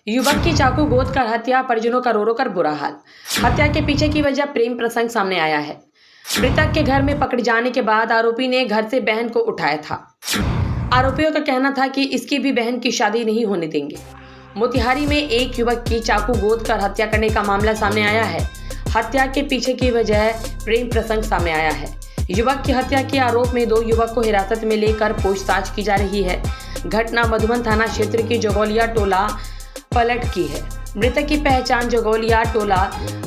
युवक की चाकू गोद कर हत्या, परिजनों का रो रो कर बुरा हाल। हत्या के पीछे की वजह प्रेम प्रसंग सामने आया है। मृतक के घर में पकड़ जाने के बाद आरोपी ने घर से बहन को उठाया था। आरोपियों का कहना था कि इसकी भी बहन की शादी नहीं होने देंगे। मोतिहारी में एक युवक की चाकू गोद कर हत्या करने का मामला सामने आया है। हत्या के पीछे की वजह प्रेम प्रसंग सामने आया है। युवक की हत्या के आरोप में 2 युवक को हिरासत में लेकर पूछताछ की जा रही है। घटना मधुबन थाना क्षेत्र के जगौलिया टोला पलट की है। मृतक की पहचान जगौलिया टोला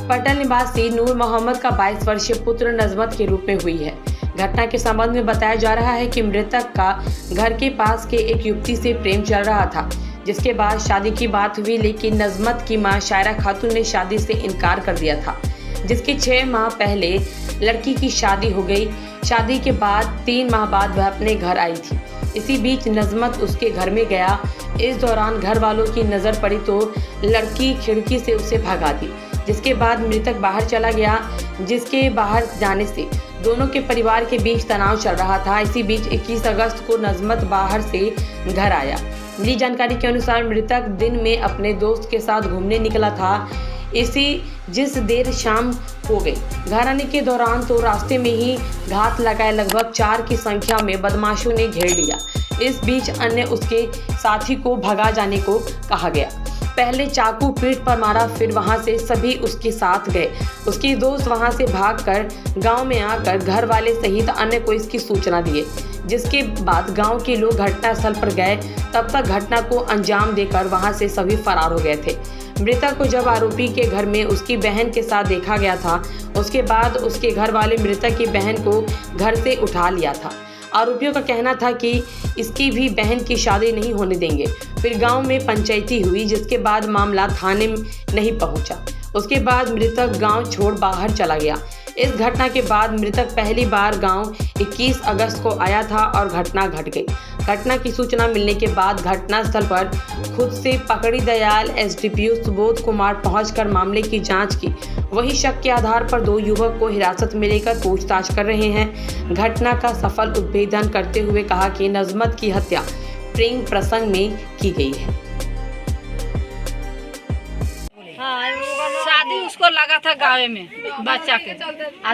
पटल निवासी नूर मोहम्मद का 22 वर्षीय पुत्र नजमत के रूप में हुई है। घटना के संबंध में बताया जा रहा है कि मृतक का घर के पास के एक युवती से प्रेम चल रहा था, जिसके बाद शादी की बात हुई, लेकिन नजमत की मां शायरा खातून ने शादी से इनकार कर दिया था, जिसके 6 माह पहले लड़की की शादी हो गई। शादी के बाद 3 माह बाद वह अपने घर आई थी। इसी बीच नजमत उसके घर में गया। इस दौरान घर वालों की नज़र पड़ी तो लड़की खिड़की से उसे भगा दी, जिसके बाद मृतक बाहर चला गया। जिसके बाहर जाने से दोनों के परिवार के बीच तनाव चल रहा था। इसी बीच 21 अगस्त को नजमत बाहर से घर आया। मिली जानकारी के अनुसार मृतक दिन में अपने दोस्त के साथ घूमने निकला था। जिस देर शाम हो गई, घर आने के दौरान तो रास्ते में ही घात लगाए लगभग 4 की संख्या में बदमाशों ने घेर लिया। इस बीच अन्य उसके साथी को भगा जाने को कहा गया। पहले चाकू पीठ पर मारा, फिर वहां से सभी उसके साथ गए। उसके दोस्त वहां से भागकर गांव में आकर घर वाले सहित अन्य को इसकी सूचना दिए, जिसके बाद गांव के लोग घटनास्थल पर गए। तब तक घटना को अंजाम देकर वहां से सभी फरार हो गए थे। मृतक को जब आरोपी के घर में उसकी बहन के साथ देखा गया था, उसके बाद उसके घर वाले मृतक की बहन को घर से उठा लिया था। आरोपियों का कहना था कि इसकी भी बहन की शादी नहीं होने देंगे। फिर गांव में पंचायती हुई, जिसके बाद मामला थाने नहीं पहुंचा। उसके बाद मृतक गांव छोड़ बाहर चला गया। इस घटना के बाद मृतक पहली बार गांव 21 अगस्त को आया था और घटना घट गई। घटना की सूचना मिलने के बाद घटनास्थल पर खुद से पकड़ी दयाल एसडीपीओ सुबोध कुमार पहुंचकर मामले की जांच की। वही शक के आधार पर 2 युवक को हिरासत में लेकर पूछताछ कर रहे हैं। घटना का सफल उद्भेदन करते हुए कहा कि नजमत की हत्या प्रेम प्रसंग में की गई है। शादी उसको लगा था गाँव में बच्चा के,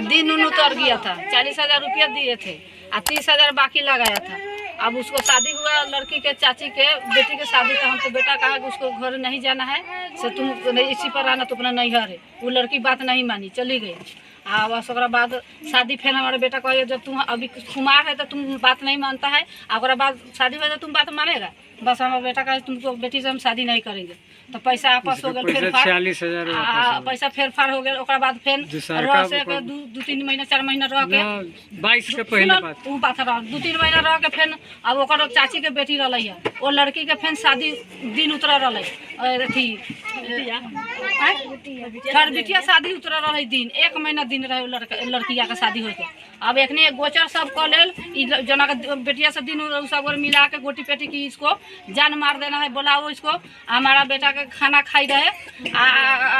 दिन उतर गया था। 40,000 रुपया दिए थे और 30,000 बाकी लगाया था। अब उसको शादी हुआ, लड़की के चाची के बेटी के शादी था। हमको बेटा कहा कि उसको घर नहीं जाना है, से तुम इसी पर आना, तो अपना नैहर है। वो लड़की बात नहीं मानी, चली गई। बस ओकरा बाद शादी फिर हमारे बेटा कहे जब तुम अभी कुमार है तो तुम बात नहीं मानता है, ओकरा बाद शादी हो जाए तुम बात मानेगा। बस हमारा बेटा कहे तुमको बेटी से हम शादी नहीं करेंगे। तो पैसा आपस हो गया, फिर 46,000 पैसा फेर फार हो गया। ओकरा बाद फिर रह से 2-3 महीना 4 महीना रह के 22 के पहले बात रह 2-3 महीना रह के फिर अब ओकर चाची के बेटी रही है। वो लड़की के फिर शादी दिन उतर रही अथी घर बिटिया शादी उतर रही दिन 1 महीना दिन रहे लड़किया के शादी हो के। अब एखने गोचर सब कह लेल जना के बेटिया से दिन सब मिला के गोटी पेटी की इसको जान मार देना है। बुलाओ इसको, हमारा बेटा के खाना खाई रहे।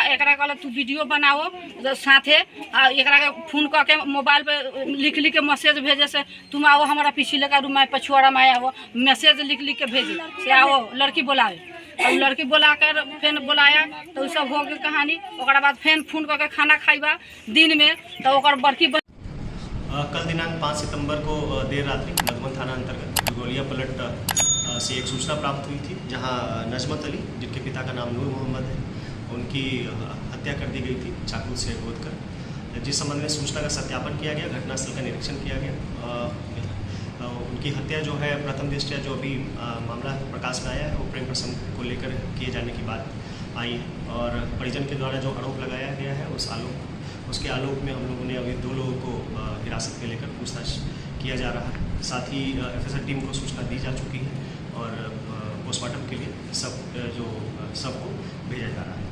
एकरा कहल तू वीडियो बनाओ साथे, एकरा के फोन करके मोबाइल पे लिख लिख के मैसेज भेजे से तुम आओ हमारा पीछे लगा रूम में पछुआरा में आओ, मैसेज लिख लिख के भेजे से आओ लड़की बुलाए। अब लड़की बुला कर फिर बुलाया तो सब हो गई कहानी। ओकरा बाद फिर फोन करके खाना खाइबा दिन में तो ओकर बड़की कल दिनांक 5 सितंबर को देर रात्रि मधुबन थाना अंतर्गत जगौलिया पलट से एक सूचना प्राप्त हुई थी, जहां नजमत अली, जिनके पिता का नाम नूर मोहम्मद है, उनकी हत्या कर दी गई थी चाकू से गोद कर। जिस संबंध में सूचना का सत्यापन किया गया, घटनास्थल का निरीक्षण किया गया। उनकी हत्या जो है प्रथम दृष्टया जो अभी मामला प्रकाश में आया है, वो प्रेम प्रसंग को लेकर किए जाने की बात आई है। और परिजन के द्वारा जो आरोप लगाया गया है उसके आलोक में हम लोगों ने अभी 2 लोगों को हिरासत में लेकर पूछताछ किया जा रहा है। साथ ही एफएसएल टीम को सूचना दी जा चुकी है और पोस्टमार्टम के लिए सबको भेजा जा रहा है।